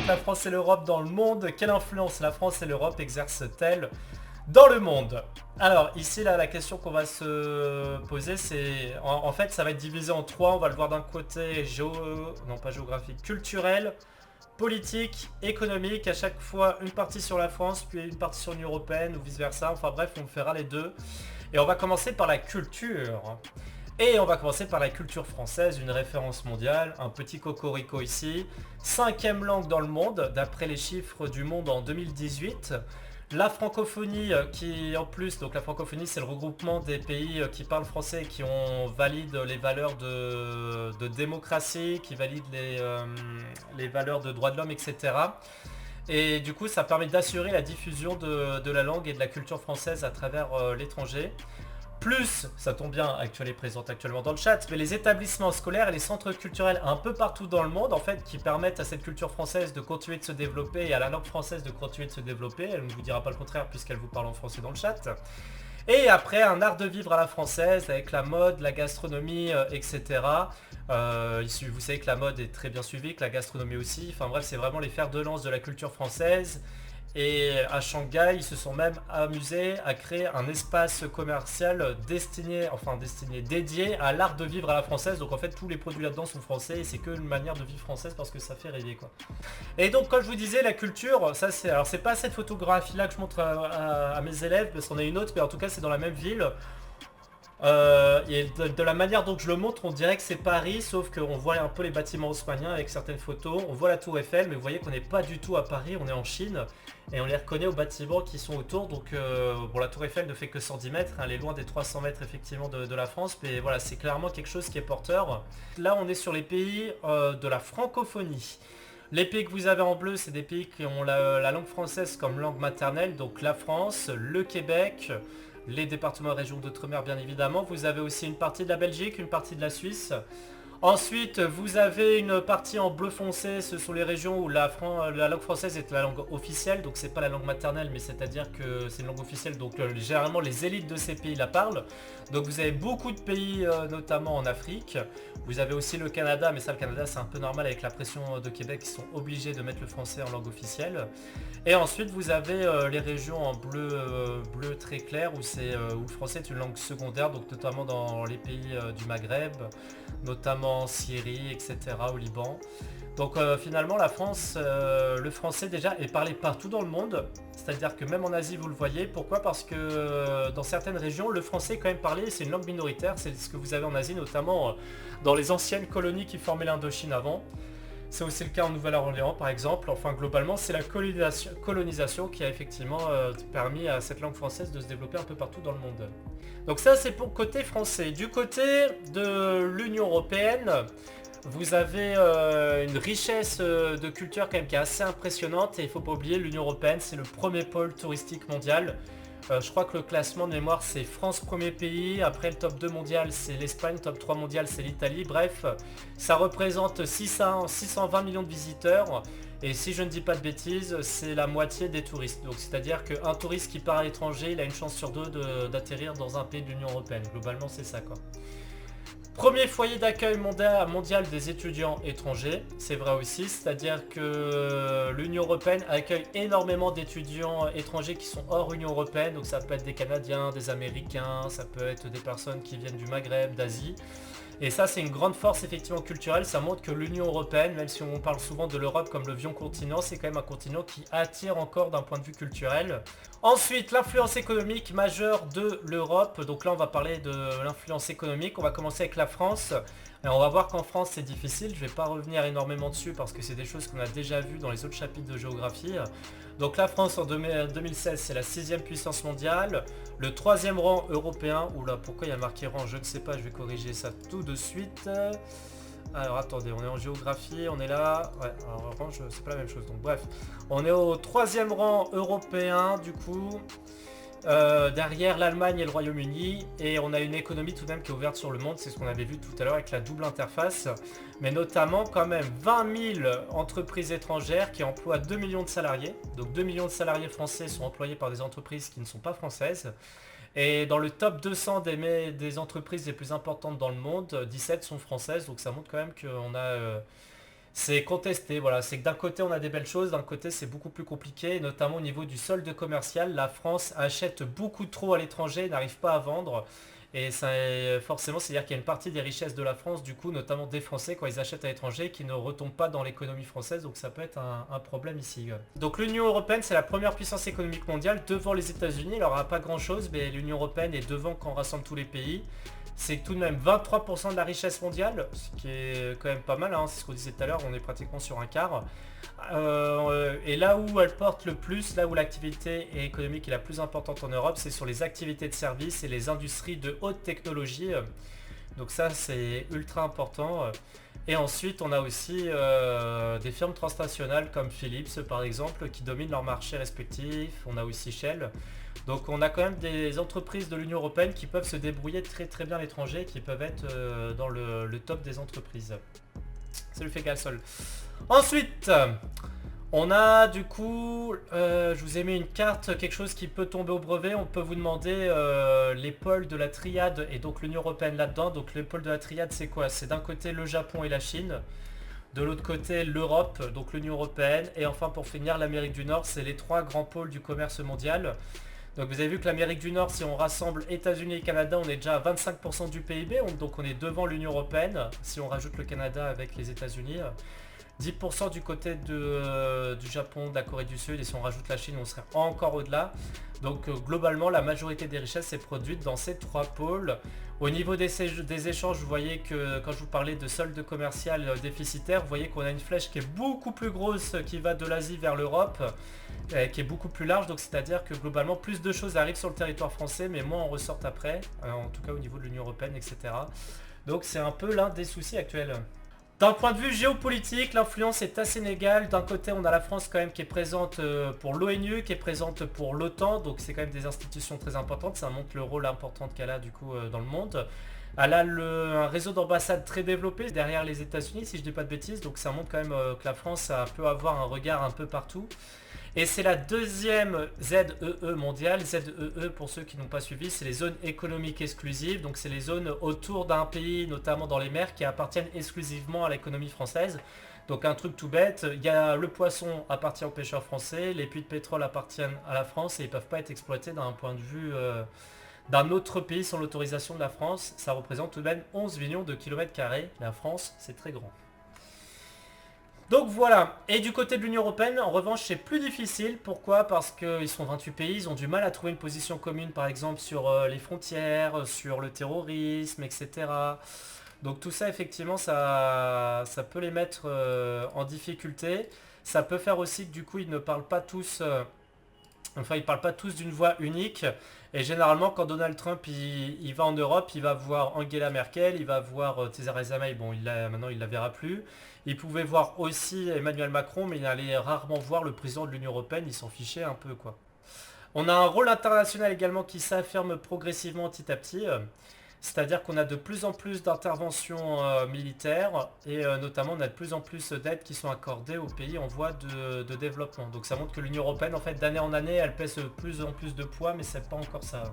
la France et l'Europe dans le monde? Quelle influence la France et l'Europe exercent-elles dans le monde? Alors ici là la question qu'on va se poser c'est en fait ça va être divisé en trois. On va le voir d'un côté non pas géographique, culturel, politique, économique, à chaque fois une partie sur la France puis une partie sur l'Union Européenne ou vice versa. Enfin bref, on fera les deux. Et on va commencer par la culture. Et on va commencer par la culture française, une référence mondiale, un petit cocorico ici. Cinquième langue dans le monde, d'après les chiffres du monde en 2018. La francophonie qui en plus, donc la francophonie c'est le regroupement des pays qui parlent français et qui valident les valeurs de démocratie, qui valident les valeurs de droits de l'homme, etc. Et du coup ça permet d'assurer la diffusion de la langue et de la culture française à travers l'étranger. Plus, ça tombe bien, actuelle est présente actuellement dans le chat, mais les établissements scolaires et les centres culturels un peu partout dans le monde, en fait, qui permettent à cette culture française de continuer de se développer et à la langue française de continuer de se développer. Elle ne vous dira pas le contraire puisqu'elle vous parle en français dans le chat. Et après, un art de vivre à la française avec la mode, la gastronomie, etc. Vous savez que la mode est très bien suivie, que la gastronomie aussi. Enfin bref, c'est vraiment les fers de lance de la culture française. Et à Shanghai, ils se sont même amusés à créer un espace commercial dédié à l'art de vivre à la française. Donc en fait, tous les produits là-dedans sont français et c'est que une manière de vivre française parce que ça fait rêver quoi. Et donc comme je vous disais, la culture, ça c'est... Alors c'est pas cette photographie-là que je montre à mes élèves parce qu'on a une autre, mais en tout cas c'est dans la même ville. Et de la manière dont je le montre, on dirait que c'est Paris, sauf qu'on voit un peu les bâtiments haussmanniens avec certaines photos. On voit la tour Eiffel, mais vous voyez qu'on n'est pas du tout à Paris, on est en Chine. Et on les reconnaît aux bâtiments qui sont autour. Donc bon, la tour Eiffel ne fait que 110 mètres, hein, elle est loin des 300 mètres effectivement de la France. Mais voilà, c'est clairement quelque chose qui est porteur. Là, on est sur les pays de la francophonie. Les pays que vous avez en bleu, c'est des pays qui ont la langue française comme langue maternelle. Donc la France, le Québec, les départements et régions d'outre-mer bien évidemment. Vous avez aussi une partie de la Belgique, une partie de la Suisse. Ensuite, vous avez une partie en bleu foncé, ce sont les régions où la langue française est la langue officielle, donc c'est pas la langue maternelle, mais c'est-à-dire que c'est une langue officielle, donc généralement les élites de ces pays la parlent. Donc vous avez beaucoup de pays, notamment en Afrique. Vous avez aussi le Canada, mais ça le Canada c'est un peu normal avec la pression de Québec, qui sont obligés de mettre le français en langue officielle. Et ensuite vous avez les régions en bleu très clair, où le français est une langue secondaire, donc notamment dans les pays du Maghreb, notamment en Syrie, etc., au Liban. Donc finalement la France, le français déjà est parlé partout dans le monde, c'est-à-dire que même en Asie vous le voyez. Pourquoi? Parce que dans certaines régions le français est quand même parlé, c'est une langue minoritaire, c'est ce que vous avez en Asie, notamment dans les anciennes colonies qui formaient l'Indochine avant. C'est aussi le cas en Nouvelle-Orléans par exemple. Enfin globalement c'est la colonisation qui a effectivement permis à cette langue française de se développer un peu partout dans le monde. Donc ça c'est pour le côté français. Du côté de l'Union Européenne, vous avez une richesse de culture quand même qui est assez impressionnante. Et il ne faut pas oublier, l'Union Européenne c'est le premier pôle touristique mondial. Je crois que le classement de mémoire c'est France premier pays, après le top 2 mondial c'est l'Espagne, top 3 mondial c'est l'Italie, bref, ça représente 620 millions de visiteurs, et si je ne dis pas de bêtises, c'est la moitié des touristes. Donc c'est-à-dire qu'un touriste qui part à l'étranger, il a une chance sur deux d'atterrir dans un pays de l'Union Européenne, globalement c'est ça quoi. Premier foyer d'accueil mondial des étudiants étrangers, c'est vrai aussi, c'est-à-dire que l'Union Européenne accueille énormément d'étudiants étrangers qui sont hors Union Européenne, donc ça peut être des Canadiens, des Américains, ça peut être des personnes qui viennent du Maghreb, d'Asie. Et ça c'est une grande force effectivement culturelle, ça montre que l'Union Européenne, même si on parle souvent de l'Europe comme le vieux continent, c'est quand même un continent qui attire encore d'un point de vue culturel. Ensuite, l'influence économique majeure de l'Europe, donc là on va parler de l'influence économique, on va commencer avec la France. Alors on va voir qu'en France c'est difficile, je ne vais pas revenir énormément dessus parce que c'est des choses qu'on a déjà vues dans les autres chapitres de géographie. Donc la France en 2016 c'est la 6ème puissance mondiale, le 3ème rang européen. Oula, pourquoi il y a marqué rang? Je ne sais pas, je vais corriger ça tout de suite. Alors attendez, on est en géographie, on est là. Ouais, alors rang, c'est pas la même chose. Donc bref, on est au 3ème rang européen du coup. Derrière l'Allemagne et le Royaume-Uni, et on a une économie tout de même qui est ouverte sur le monde, c'est ce qu'on avait vu tout à l'heure avec la double interface, mais notamment quand même 20 000 entreprises étrangères qui emploient 2 millions de salariés, donc 2 millions de salariés français sont employés par des entreprises qui ne sont pas françaises, et dans le top 200 des entreprises les plus importantes dans le monde, 17 sont françaises, donc ça montre quand même qu'on a C'est contesté, voilà. C'est que d'un côté on a des belles choses, d'un côté c'est beaucoup plus compliqué, notamment au niveau du solde commercial. La France achète beaucoup trop à l'étranger, n'arrive pas à vendre. Et ça, forcément, c'est-à-dire qu'il y a une partie des richesses de la France, du coup, notamment des Français, quand ils achètent à l'étranger, qui ne retombent pas dans l'économie française, donc ça peut être un problème ici. Donc l'Union Européenne, c'est la première puissance économique mondiale, devant les États-Unis. Alors, il n'y aura pas grand-chose, mais l'Union Européenne est devant quand on rassemble tous les pays. C'est tout de même 23% de la richesse mondiale, ce qui est quand même pas mal, hein, c'est ce qu'on disait tout à l'heure, on est pratiquement sur un quart. Et là où elle porte le plus, là où l'activité économique est la plus importante en Europe, c'est sur les activités de services et les industries de haute technologie. Donc ça c'est ultra important. Et ensuite on a aussi des firmes transnationales comme Philips par exemple qui dominent leurs marchés respectifs. On a aussi Shell. Donc on a quand même des entreprises de l'Union Européenne qui peuvent se débrouiller très très bien à l'étranger, qui peuvent être dans le top des entreprises. Salut Fégasol. Ensuite, on a du coup, je vous ai mis une carte, quelque chose qui peut tomber au brevet. On peut vous demander les pôles de la triade et donc l'Union Européenne là-dedans. Donc les pôles de la triade c'est quoi? C'est d'un côté le Japon et la Chine. De l'autre côté l'Europe, donc l'Union Européenne. Et enfin pour finir l'Amérique du Nord, c'est les trois grands pôles du commerce mondial. Donc vous avez vu que l'Amérique du Nord, si on rassemble États-Unis et Canada, on est déjà à 25% du PIB, donc on est devant l'Union Européenne, si on rajoute le Canada avec les États-Unis. 10% du côté du Japon, de la Corée du Sud, et si on rajoute la Chine, on serait encore au-delà. Donc globalement, la majorité des richesses est produite dans ces trois pôles. Au niveau des échanges, vous voyez que quand je vous parlais de solde commercial déficitaire, vous voyez qu'on a une flèche qui est beaucoup plus grosse qui va de l'Asie vers l'Europe, qui est beaucoup plus large, donc c'est-à-dire que globalement plus de choses arrivent sur le territoire français, mais moins en ressortent après, en tout cas au niveau de l'Union Européenne, etc. Donc c'est un peu l'un des soucis actuels. D'un point de vue géopolitique, l'influence est assez inégale. D'un côté, on a la France quand même qui est présente pour l'ONU, qui est présente pour l'OTAN, donc c'est quand même des institutions très importantes, ça montre le rôle important qu'elle a du coup dans le monde. Elle a un réseau d'ambassades très développé derrière les États-Unis, si je dis pas de bêtises, donc ça montre quand même que la France peut avoir un regard un peu partout. Et c'est la deuxième ZEE mondiale. ZEE, pour ceux qui n'ont pas suivi, c'est les zones économiques exclusives. Donc c'est les zones autour d'un pays, notamment dans les mers, qui appartiennent exclusivement à l'économie française. Donc un truc tout bête, il y a le poisson appartient aux pêcheurs français, les puits de pétrole appartiennent à la France et ils ne peuvent pas être exploités d'un point de vue d'un autre pays sans l'autorisation de la France. Ça représente tout de même 11 millions de kilomètres carrés. La France, c'est très grand. Donc voilà, et du côté de l'Union Européenne, en revanche, c'est plus difficile. Pourquoi? Parce qu'ils sont 28 pays, ils ont du mal à trouver une position commune, par exemple, sur les frontières, sur le terrorisme, etc. Donc tout ça, effectivement, ça peut les mettre en difficulté. Ça peut faire aussi que du coup, ils ne parlent pas tous... Enfin, ils parlent pas tous d'une voix unique. Et généralement, quand Donald Trump il va en Europe, il va voir Angela Merkel, il va voir Theresa May. Bon, maintenant, il la verra plus. Il pouvait voir aussi Emmanuel Macron, mais il allait rarement voir le président de l'Union Européenne. Il s'en fichait un peu, quoi. On a un rôle international également qui s'affirme progressivement petit à petit. C'est-à-dire qu'on a de plus en plus d'interventions militaires et notamment on a de plus en plus d'aides qui sont accordées aux pays en voie de développement. Donc ça montre que l'Union Européenne, en fait, d'année en année, elle pèse de plus en plus de poids, mais c'est pas encore ça.